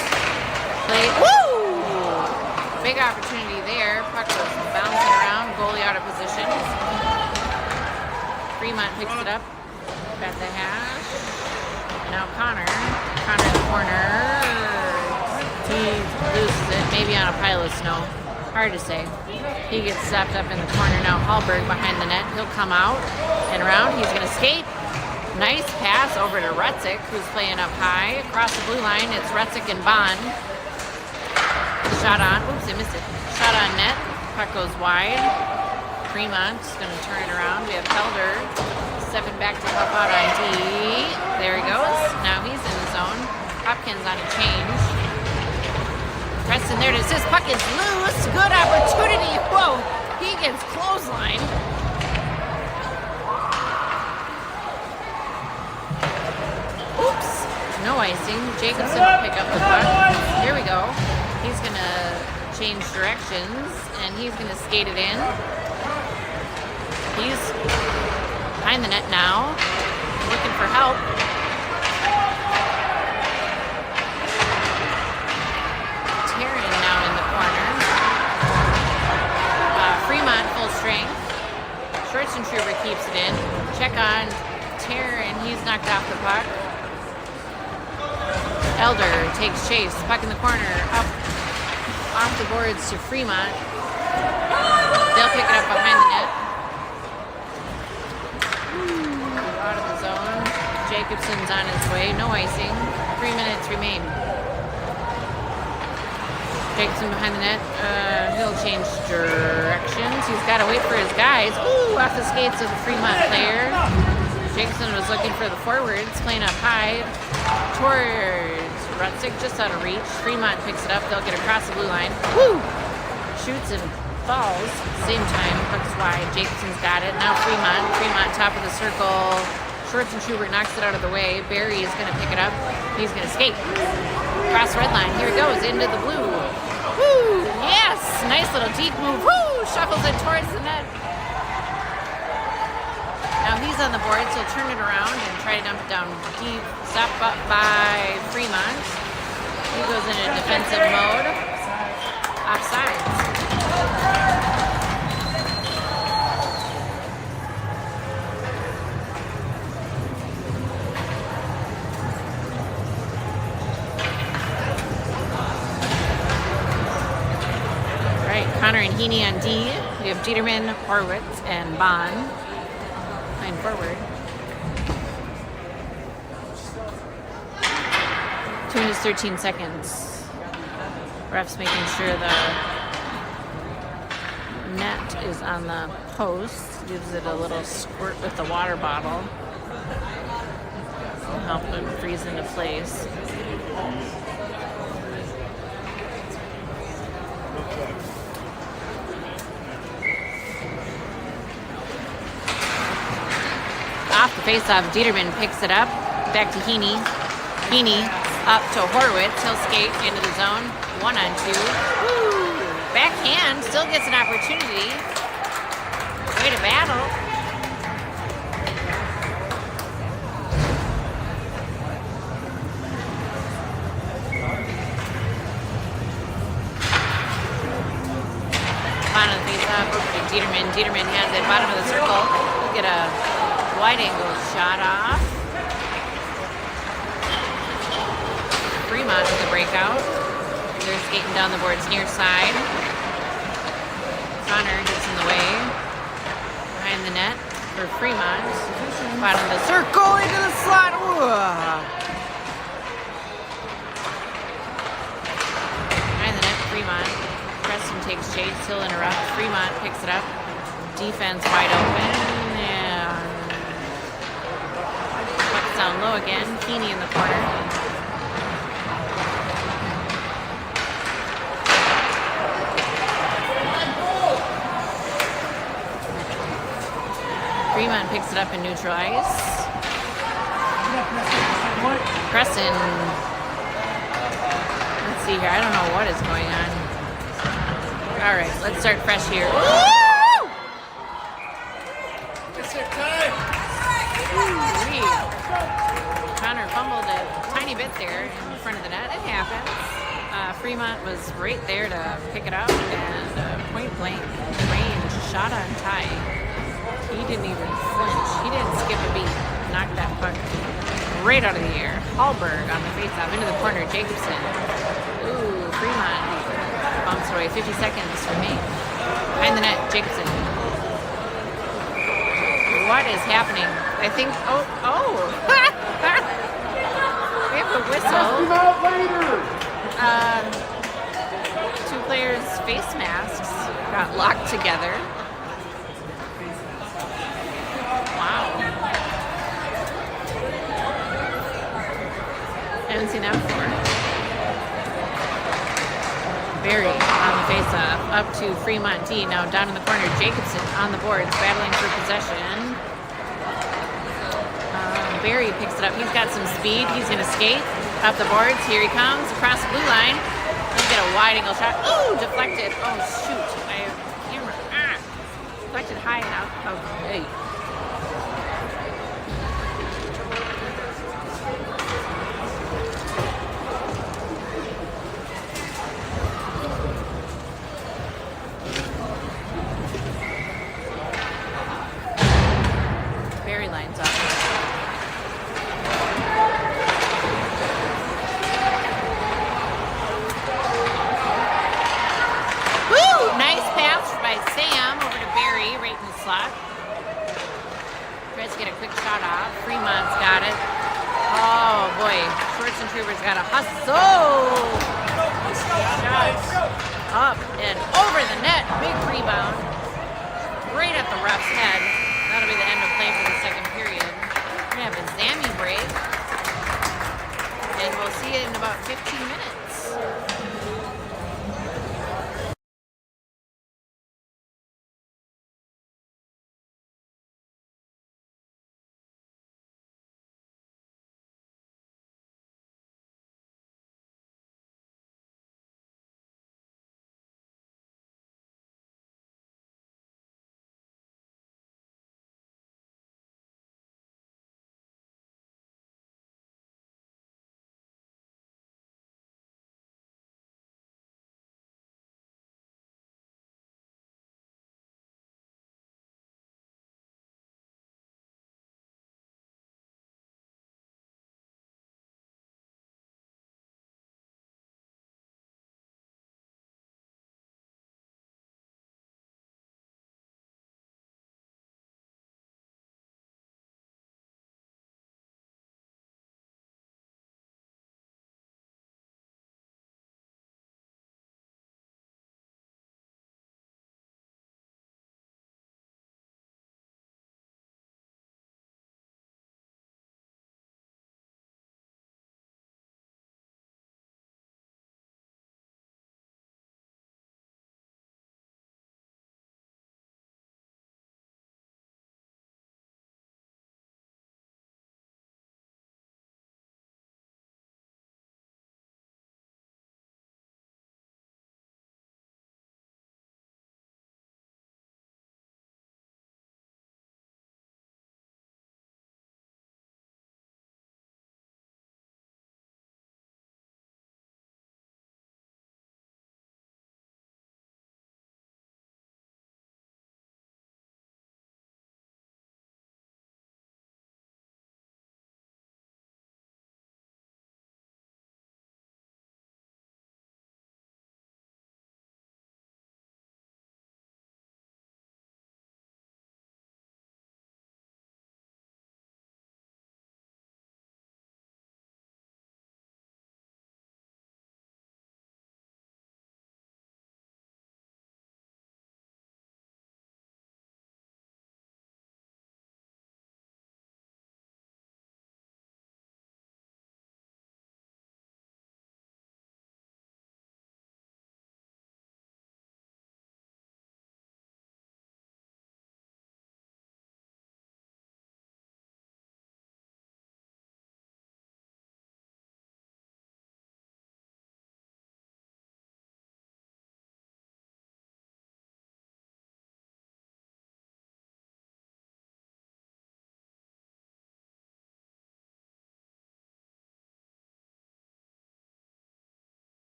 Play, woo! Big opportunity there. Puck was bouncing around, goalie out of position. Fremont picks it up at the hash. Now Connor in the corner. He loses it, maybe on a pile of snow. Hard to say. He gets stopped up in the corner. Now Hallberg behind the net. He'll come out and around. He's going to skate. Nice pass over to Rutzik, who's playing up high. Across the blue line, it's Rutzik and Bond. Shot on. Oops, I missed it. Shot on net. Puck goes wide. Fremont's going to turn it around. We have Felder stepping back to help out on D. There he goes. Now he's in the zone. Hopkins on a change. Preston there to assist. Puck is loose. Good opportunity. Whoa. He gets clothesline. Oops. No icing. Jacobson will pick up the puck. Here we go. He's going to change directions, and he's going to skate it in. He's behind the net now, looking for help. Taryn now in the corner. Fremont full strength. Schwartz and Truber keeps it in. Check on Taryn. He's knocked off the puck. Elder takes chase. Puck in the corner. Up off the boards to Fremont. They'll pick it up behind the net. Out of the zone. Jacobson's on his way. No icing. 3 minutes remain. Jacobson behind the net. He'll change directions. He's got to wait for his guys. Ooh, off the skates of the Fremont player. Jacobson was looking for the forwards, playing up high towards Rutzik, just out of reach. Fremont picks it up. They'll get across the blue line. Woo! Shoots and falls. Same time, puck's wide. Jacobson's got it. Now Fremont top of the circle. Schwartz and Schubert knocks it out of the way. Barry is going to pick it up. He's going to skate. Cross red line. Here he goes into the blue. Woo! Yes! Nice little deep move. Woo! Shuffles it towards the net. Now he's on the board, so he'll turn it around and try to dump it down deep. Stop up by Fremont. He goes into defensive mode. Offsides. behind Heaney on D. We have Dieterman, Horwitz, and Bond playing forward. 2 minutes, 13 seconds. Ref's making sure the net is on the post. Gives it a little squirt with the water bottle. Will help it freeze into place. Off the face-off, Dieterman picks it up. Back to Heaney. Heaney up to Horwitz. He'll skate into the zone. 1-on-2. Woo! Backhand. Still gets an opportunity. Way to battle. Bottom of the face-off. Dieterman. Dieterman has it. Bottom of the circle. We'll get a wide angle shot off. Fremont with the breakout. They're skating down the boards near side. Connor gets in the way. Behind the net for Fremont. Bottom of the circle into the slot. Behind the net, Fremont. Preston takes chase. He'll interrupt. Fremont picks it up. Defense wide open. Puck's down low again. Heaney in the corner. Fremont picks it up in neutral ice. Preston. Let's see here. I don't know what is going on. All right, let's start fresh here. Woo! Connor fumbled a tiny bit there in front of the net. It happens. Fremont was right there to pick it up, and point blank range shot on tie. He didn't even flinch. He didn't skip a beat. Knocked that puck right out of the air. Hallberg on the faceoff into the corner. Jacobson. Ooh, Fremont bumps away. 50 seconds remain. Behind the net, Jacobson. What is happening? I think. Oh. We have a whistle. Two players' face masks got locked together. Wow. I haven't seen that before. Barry on the faceoff. Up to Fremont D. Now down in the corner. Jacobson on the boards, battling for possession. Barry picks it up. He's got some speed. He's going to skate up the boards. Here he comes across the blue line. He'll get a wide angle shot. Ooh, deflected. Oh, shoot. I have camera. Deflected high and out. Okay. Barry lines up. Sam over to Barry, right in the slot. Tries to get a quick shot off. Fremont's got it. Oh boy, Shorts and Troopers got a hustle. Shot up and over the net. Big rebound. Right at the ref's head. That'll be the end of play for the second period. We're gonna have a Zammy break. And we'll see you in about 15 minutes.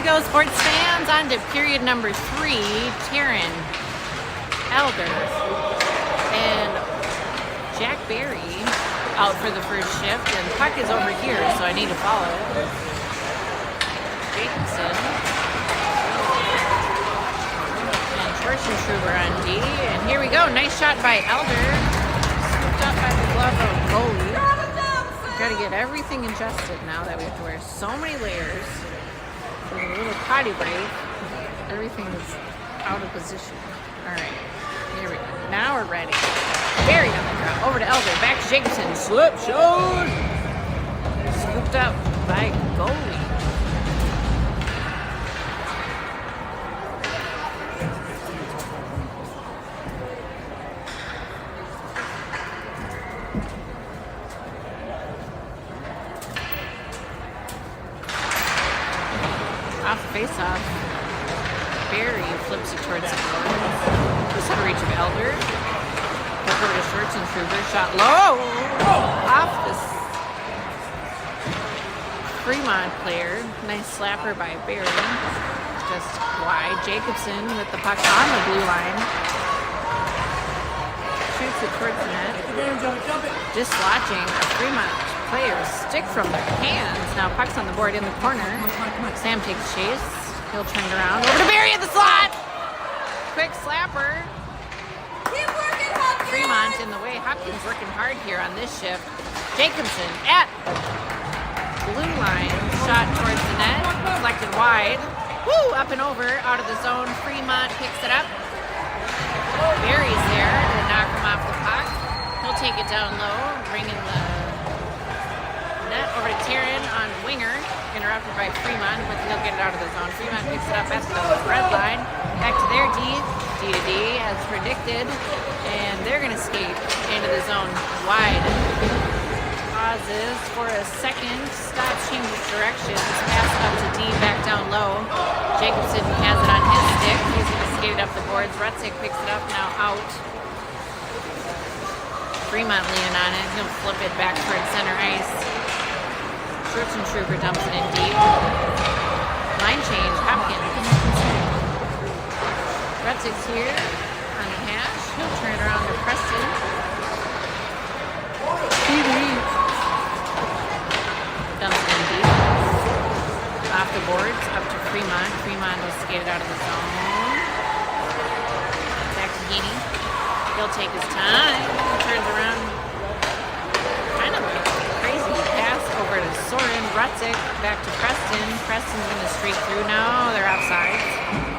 Go, sports fans, on to period number 3. Taryn, Elder, and Jack Berry out for the first shift, and puck is over here, so I need to follow it. Jacobson and Schwarzenschruber on D, and here we go. Nice shot by Elder, scooped up by the glove of goalie. Got to get everything adjusted now that we have to wear so many layers. With a little potty break, everything is out of position. All right, here we go. Now we're ready. Berry on the draw. Over to Elder. Back to Jacobson. Slip shot. Scooped up by goalie. Off the face-off, Berry flips it towards the board. Just out of reach of Elder. Over to Schwarzenschruber. Shot low. Off this Fremont player. Nice slapper by Berry. Just wide. Jacobson with the puck on the blue line. Shoots it towards the net. Dislodging a Fremont players stick from their hands. Now puck's on the board in the corner. Sam takes chase. He'll turn it around. Over to Berry at the slot. Quick slapper. Keep working, Hopkins. Fremont in the way. Hopkins working hard here on this shift. Jacobson at blue line. Shot towards the net. Deflected wide. Woo! Up and over. Out of the zone. Fremont picks it up. Berry's there to knock him off the puck. He'll take it down low. Bringing the net over to Taryn on winger, interrupted by Fremont, but he'll get it out of the zone. Fremont picks it up at the red line, back to their D to D as predicted, and they're going to skate into the zone wide. Pauses for a second, stops, changes directions, pass up to D, back down low. Jacobson has it on his stick. He's going to skate it up the boards. Rutzig picks it up, now out. Fremont leaning on it. He'll flip it back towards center ice. Schwarzenschruber dumps it in deep. Line change, Hopkins. Rutzig's here on the hash. He'll turn it around to Preston. Dumps it in deep. Off the boards, up to Fremont. Fremont will skate it out of the zone. Back to Heaney. He'll take his time. Turns around. Kind of a crazy pass over to Soren. Rutzik back to Preston. Preston's going to streak through. No, they're offsides.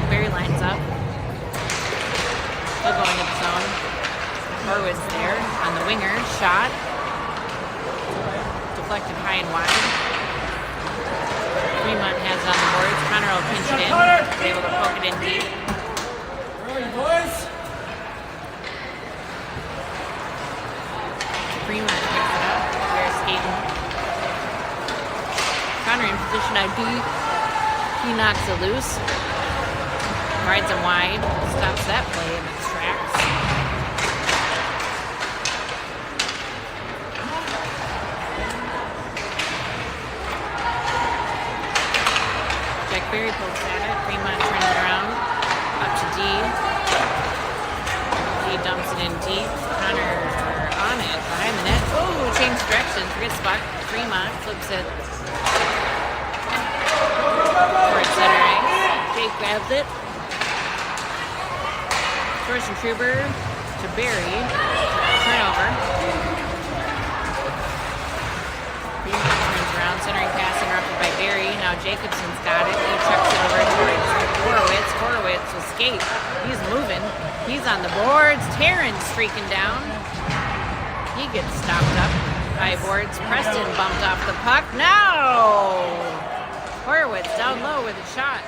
Barry lines up. He'll go into the zone. Horwitz there on the winger. Shot. Deflected high and wide. Fremont has it on the boards. Connor will pinch it in. He's able to poke it in deep. Fremont picks it up. They're skating. Connor in position ID. He knocks it loose. Rides him wide, stops that play in its tracks. Jack Berry pokes at it. Fremont turns it around. Up to D. D dumps it in deep. Connor on it. Behind the net. Oh, changed direction. Forgets spot. Fremont flips it. Towards center ice. Jake grabs it. Thorsten Truber to Barry. Turnover. Fremont turns around. Centering pass interrupted by Barry. Now Jacobson's got it. He chucks it over towards Horowitz. Horowitz will skate. He's moving. He's on the boards. Terran's streaking down. He gets stopped up by boards. Preston bumped off the puck. No! Horowitz down low with a shot.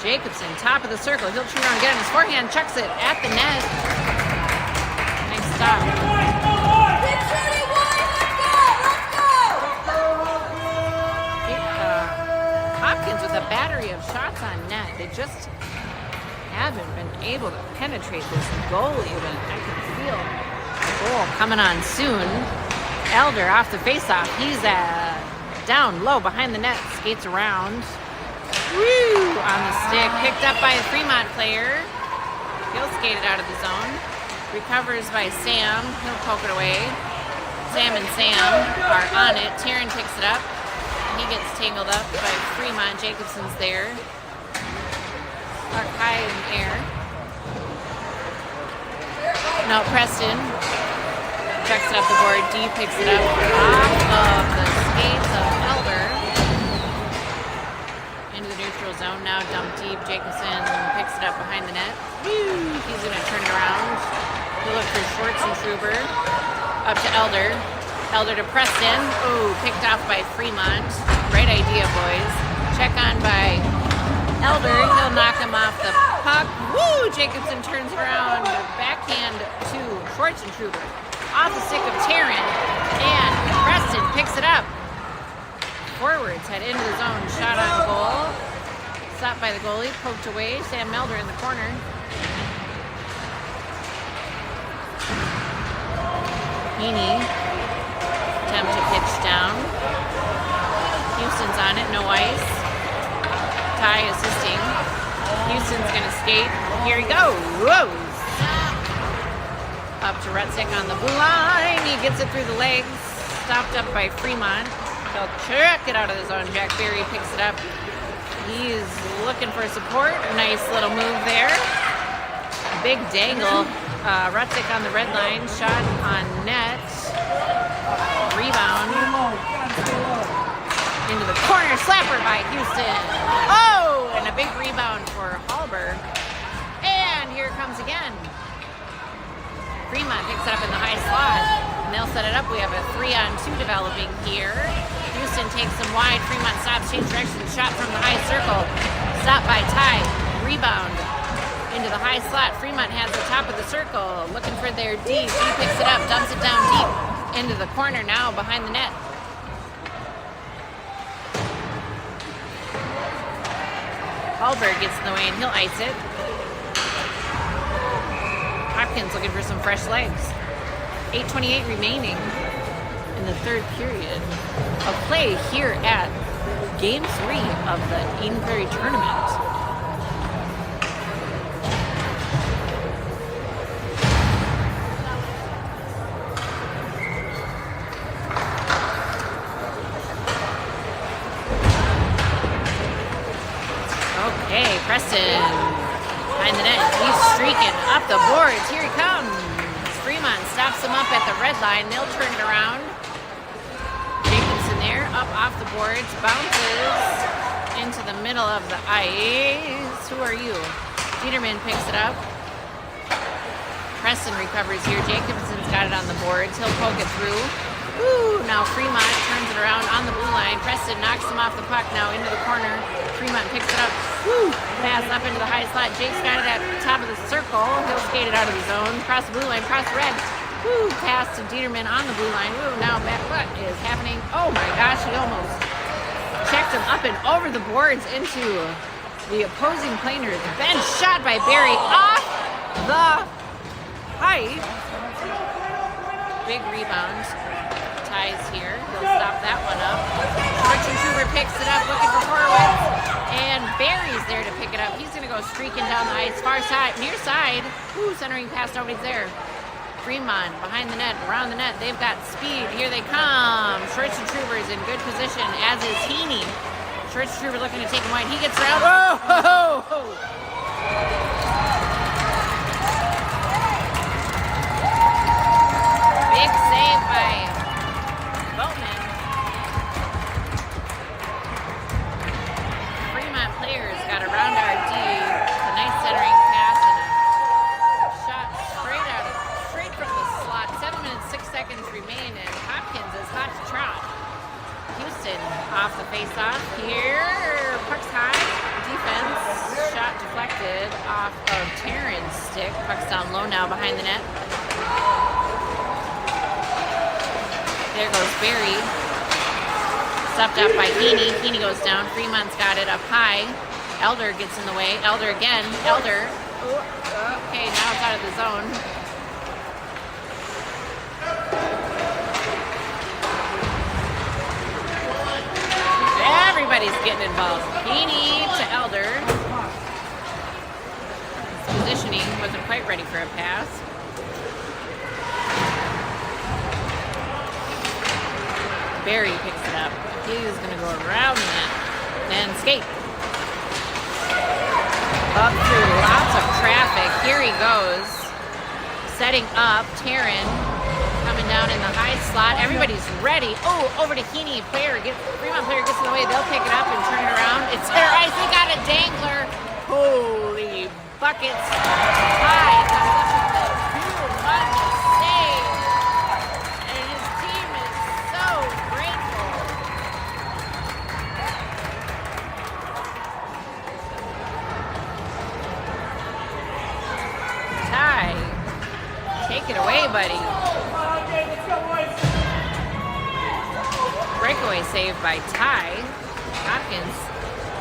Jacobson, top of the circle. He'll turn around, get on his forehand, chucks it at the net. Nice stop. Hopkins with a battery of shots on net. They just haven't been able to penetrate this goal even. I can feel the goal coming on soon. Elder off the faceoff. He's down low behind the net, skates around. Woo! On the stick, picked up by a Fremont player. He'll skate it out of the zone. Recovers by Sam. He'll poke it away. Sam and Sam are on it. Terran picks it up. He gets tangled up by Fremont. Jacobson's there. Puck high in the air. No, Preston checks it up the board. D picks it up off of the skates of Elder. Into the neutral zone, now dumped deep. Jacobson picks it up behind the net. Woo! He's going to turn it around. He'll look for Schwartz and Truber. Up to Elder. Elder to Preston. Oh, picked off by Fremont. Great idea, boys. Check on by Elder. He'll knock him off the puck. Woo! Jacobson turns around. Backhand to Schwartz and Truber. Off the stick of Terran. And Preston picks it up. Forwards head into the zone, shot on goal. Stopped by the goalie, poked away. Sam Melder in the corner. Heaney, attempt to pitch down. Houston's on it, no ice. Ty assisting. Houston's gonna skate. Here he goes. Whoa! Up to Rutzik on the blue line. He gets it through the legs. Stopped up by Fremont. He'll check it out of the zone. Jack Berry picks it up. He's looking for support. Nice little move there. Big dangle. Rutzik on the red line. Shot on net. Rebound. Into the corner. Slapper by Houston. Oh! And a big rebound for Hallberg. And here it comes again. Fremont picks it up in the high slot. And they'll set it up. We have a 3-on-2 developing here. Houston takes them wide. Fremont stops, change direction. Shot from the high circle. Stopped by Ty. Rebound into the high slot. Fremont has the top of the circle. Looking for their D. D picks it up, dumps it down deep. Into the corner now, behind the net. Hallberg gets in the way and he'll ice it. Hopkins looking for some fresh legs. 8:28 remaining in the third period of play here at Game 3 of the Eden Prairie Tournament. Okay, Preston behind the net. He's streaking up the boards. Here he comes. Fremont stops him up at the red line. They'll turn it around. Jacobson there, up off the boards, bounces into the middle of the ice. Who are you? Dieterman picks it up. Preston recovers here. Jacobson's got it on the boards. He'll poke it through. Woo! Now Fremont turns it around on the blue line. Preston knocks him off the puck now into the corner. Fremont picks it up. Woo! Pass up into the high slot. Jake's got it at the top of the circle. He'll skate it out of the zone. Cross the blue line, cross the red. Woo! Pass to Dieterman on the blue line. Woo! Now back. What is happening? Oh my gosh, he almost checked him up and over the boards into the opposing planers. Then shot by Barry off the pipe. Big rebound. Ties here. He'll stop that one up. Schwartzenhuber picks it up, looking for Horowitz. And Barry's there to pick it up. He's going to go streaking down the ice. Far side, near side. Ooh, centering pass, nobody's there. Fremont behind the net, around the net. They've got speed. Here they come. Schwartzenhuber's in good position, as is Heaney. Schwartzenhuber looking to take him wide. He gets around. Whoa! Big save by Boatman. Fremont players got around our D. A nice centering pass and a shot straight from the slot. 7 minutes, 6 seconds remain, and Hopkins is hot to trot. Houston off the face-off here. Puck's high. Defense. Shot deflected off of Terran's stick. Puck's down low now behind the net. There goes Barry. Stopped up by Heaney. Heaney goes down. Fremont's got it up high. Elder gets in the way. Elder again. Elder. Ooh, okay, now it's out of the zone. Everybody's getting involved. Heaney to Elder. His positioning wasn't quite ready for a pass. Barry picks it up. He's going to go around that and skate. Up through lots of traffic. Here he goes. Setting up. Terran coming down in the high slot. Everybody's ready. Oh, over to Heaney. Fremont player gets in the way. They'll pick it up and turn it around. It's their ice. He got a dangler. Holy buckets. High comes up with the humongous save. And his team is so grateful. Ty, take it away, buddy. Breakaway save by Ty. Hopkins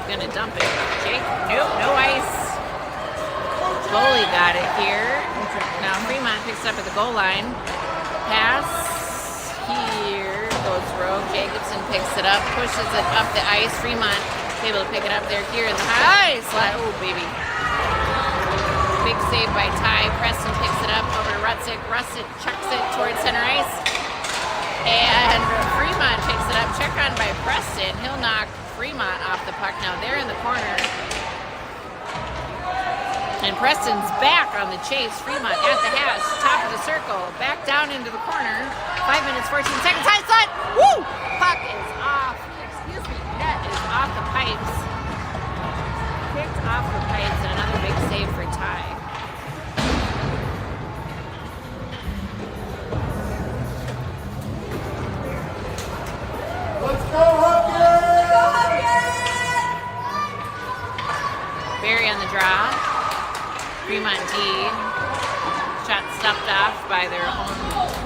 gonna dump it. Jake, nope, no ice. Goalie got it here. Now Fremont picks it up at the goal line. Pass here goes Rogue. Jacobson picks it up, pushes it up the ice. Fremont able to pick it up there here in the high slot. Oh baby. Big save by Ty. Preston picks it up over to Rutzik. Rutzik chucks it towards center ice. And Fremont picks it up. Check on by Preston. He'll knock Fremont off the puck. Now they're in the corner. And Preston's back on the chase. Fremont at the hash. Top of the circle. Back down into the corner. 5 minutes, 14 seconds. High slot. Woo! Puck is off. Excuse me. Net is off the pipes. Kicked off the pipes. And another big save for Ty. Let's go, Hopkins! Go, Hopkins! Barry on the draw. Fremont D. Shot stopped off by their own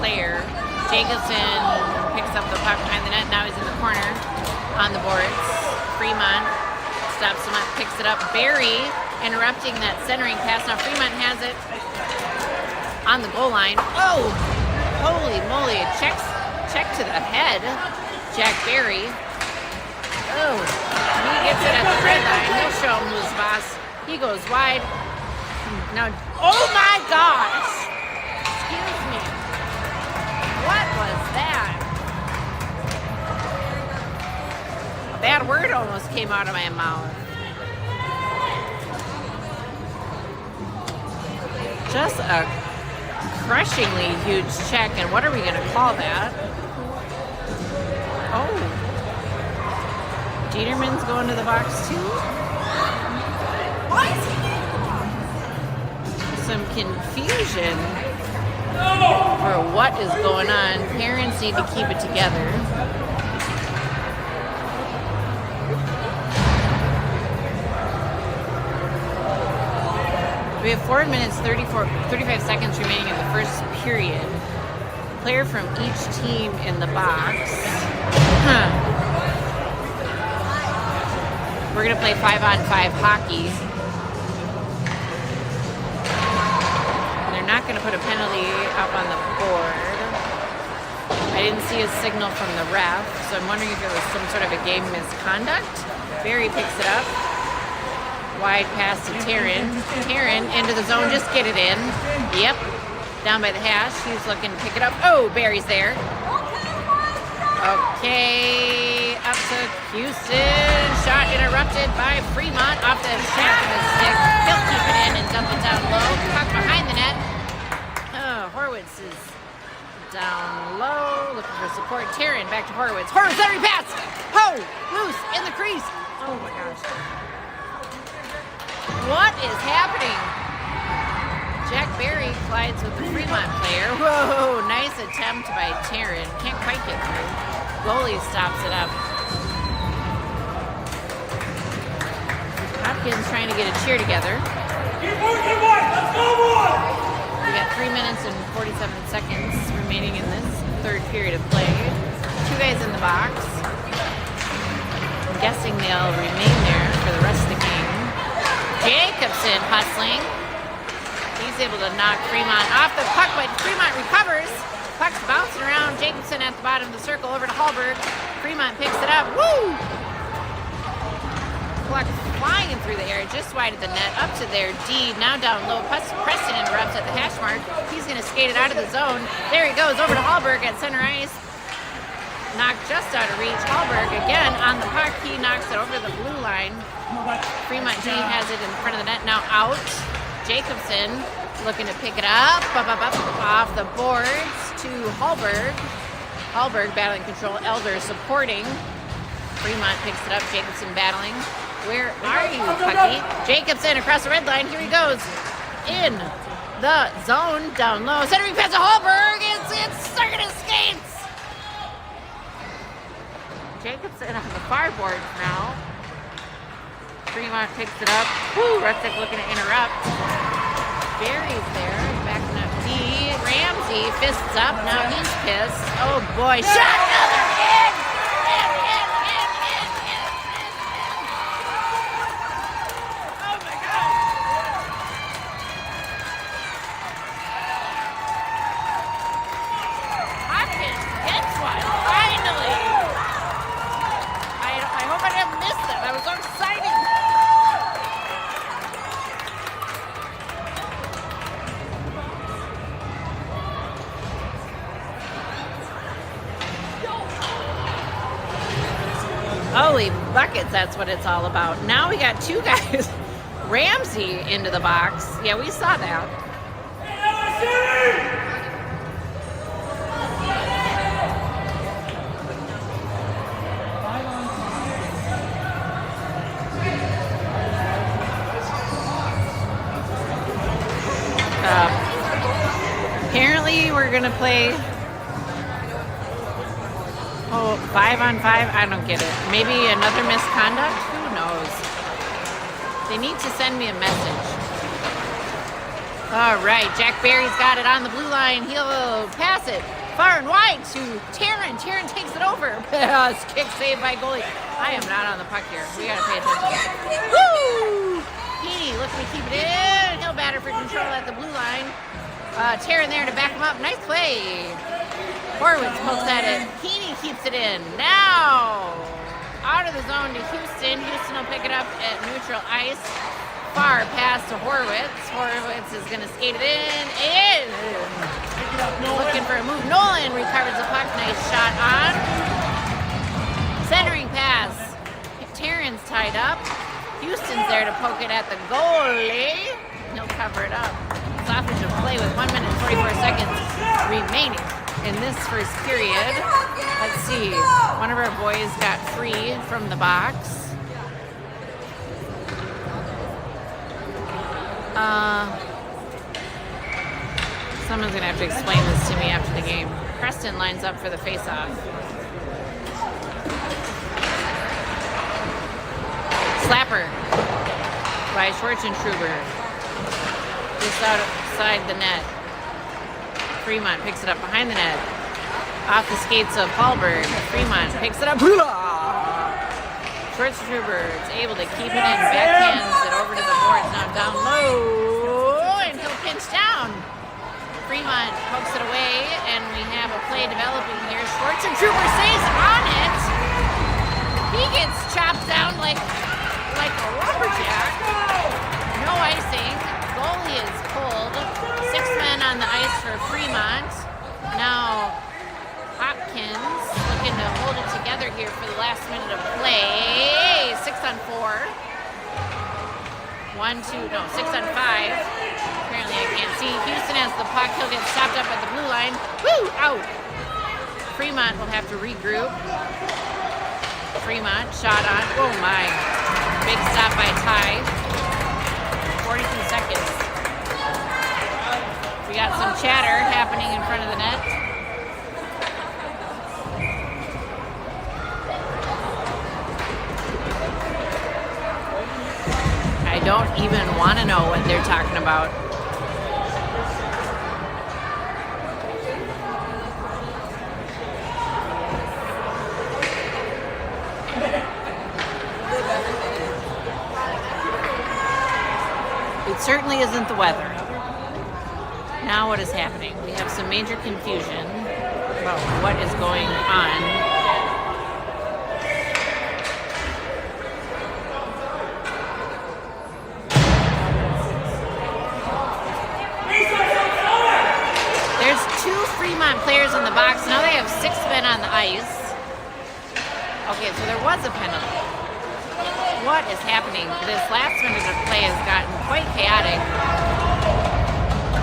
player. Jacobson picks up the puck behind the net. Now he's in the corner on the boards. Fremont stops him up, picks it up. Barry interrupting that centering pass. Now Fremont has it on the goal line. Oh, holy moly! A check to the head. Jack Barry. Oh, he gets it at the red line. He'll show him who's boss. He goes wide. Now, oh my gosh! Excuse me. What was that? A bad word almost came out of my mouth. Just a crushingly huge check, and what are we going to call that? Oh. Dieterman's going to the box too? Some confusion for what is going on. Parents need to keep it together. We have 4 minutes, 35 seconds remaining in the first period. Player from each team in the box. We're going to play 5-on-5 hockey. They're not going to put a penalty up on the board. I didn't see a signal from the ref, so I'm wondering if it was some sort of a game misconduct. Barry picks it up. Wide pass to Taryn. Taryn into the zone, just get it in. Yep. Down by the hash. He's looking to pick it up. Oh, Barry's there. Okay. Up to Houston. Shot interrupted by Fremont off the shaft of his stick. He'll keep it in and dump it down low. Puck behind the net. Oh, Horwitz is down low. Looking for support. Taryn back to Horwitz. Horwitz, every pass. Ho! Loose in the crease. Oh my gosh. What is happening? Jack Barry collides with the Fremont player. Whoa, nice attempt by Taryn. Can't quite get through. Goalie stops it up. Hopkins trying to get a cheer together. Keep working, boys. Let's go, boys. We got 3 minutes and 47 seconds remaining in this third period of play. 2 guys in the box. I'm guessing they'll remain there for the rest of the game. Jacobson hustling. He's able to knock Fremont off the puck, but Fremont recovers. Puck's bouncing around. Jacobson at the bottom of the circle over to Hallberg. Fremont picks it up. Woo! Puck flying through the air, just wide of the net, up to their D. Now down low. Preston interrupts at the hash mark. He's going to skate it out of the zone. There he goes over to Hallberg at center ice. Knocked just out of reach. Hallberg again on the puck. He knocks it over the blue line. Fremont D has it in front of the net. Now out. Jacobson looking to pick it up off the boards to Hallberg. Hallberg battling control. Elder supporting. Fremont picks it up. Jacobson battling. Where are you, Pucky? Jacobson across the red line. Here he goes. In the zone. Down low. Centering pass to Hallberg. It's stuck in his skates. Jacobson on the far boards now. Fremont picks it up. Woo! Rustic looking to interrupt. Barry's there. Backing up D. Ramsey fists up. Now he's pissed. Oh boy. Shot! Another in! Oh my God! Hopkins gets one. Finally! I hope I didn't miss that. I was so excited. Holy buckets, that's what it's all about. Now we got 2 guys. Ramsey into the box. Yeah, we saw that. Apparently we're going to play 5-on-5. I don't get it. Maybe another misconduct? Who knows? They need to send me a message. All right, Jack Barry's got it on the blue line. He'll pass it far and wide to Taryn. Taryn takes it over. Kick saved by goalie. I am not on the puck here. We got to pay attention. Woo! Heaney looking to keep it in. He'll batter for control at the blue line. Taryn there to back him up. Nice play. Horwitz pokes at it. Heaney keeps it in. Now out of the zone to Houston. Houston will pick it up at neutral ice. Far pass to Horwitz. Horwitz is going to skate it in. Looking for a move. Nolan recovers the puck. Nice shot on. Centering pass. Terran's tied up. Houston's there to poke it at the goalie. He'll cover it up. Stoppage of play with 1 minute and 44 seconds remaining in this first period. Let's see. One of our boys got free from the box. Someone's going to have to explain this to me after the game. Preston lines up for the face-off. Slapper by Schwartzentruber. Just outside the net. Fremont picks it up behind the net. Off the skates of Hallberg. Fremont picks it up. Schwartzentruber is able to keep it in. Backhands it over to the boards. Now down low. And he'll pinch down. Fremont pokes it away. And we have a play developing here. Schwartzentruber stays on it. He gets chopped down like a lumberjack. No icing. Goalie is pulled. 6 men on the ice for Fremont. Now Hopkins looking to hold it together here for the last minute of play. 6 on 4. 6 on 5. Apparently I can't see. Houston has the puck. He'll get stopped up at the blue line. Woo! Out. Fremont will have to regroup. Fremont shot on. Oh my. Big stop by Ty. 42 seconds. We got some chatter happening in front of the net. I don't even want to know what they're talking about. It certainly isn't the weather. Now what is happening? We have some major confusion about what is going on. There's 2 Fremont players in the box. Now they have 6 men on the ice. Okay, so there was a penalty. What is happening? This last minute of play has gotten quite chaotic.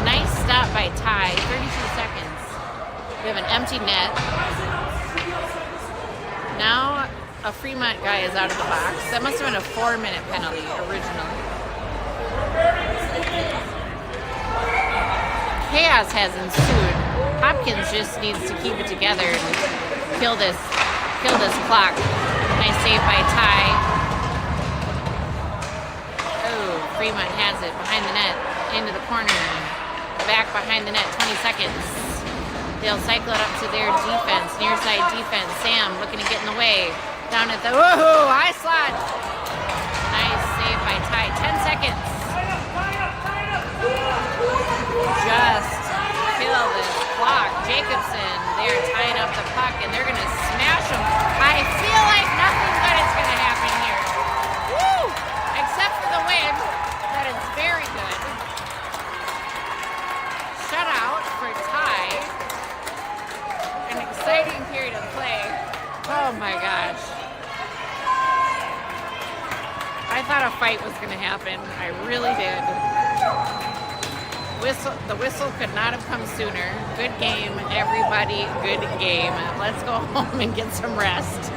Nice stop by Ty. 32 seconds. We have an empty net. Now a Fremont guy is out of the box. That must have been a 4-minute penalty originally. Chaos has ensued. Hopkins just needs to keep it together and kill this clock. Nice save by Ty. Fremont has it behind the net, into the corner, back behind the net, 20 seconds. They'll cycle it up to their defense, near side defense. Sam looking to get in the way. Down at the, woohoo, high slot. Nice save by Ty, 10 seconds. Just kill this clock. Jacobson, they're tying up the puck and they're gonna smash them. I feel like nothing good is gonna happen here. Woo! Except for the wind. It's very good. Shutout for Ty. An exciting period of play. Oh my gosh. I thought a fight was going to happen. I really did. The whistle could not have come sooner. Good game, everybody. Good game. Let's go home and get some rest.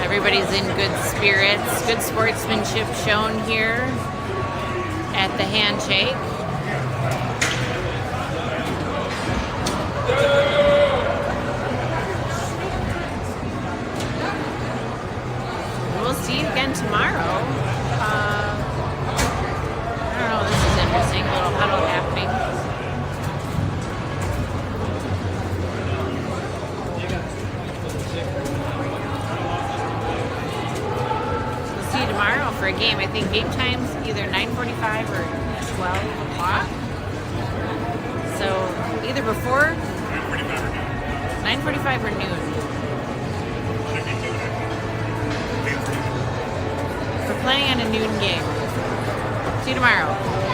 Everybody's in good spirits. Good sportsmanship shown here at the handshake. We'll see you again tomorrow. for a game. I think game time's either 9:45 or 12 o'clock. So either before 9:45 or noon. We're planning on a noon game. See you tomorrow.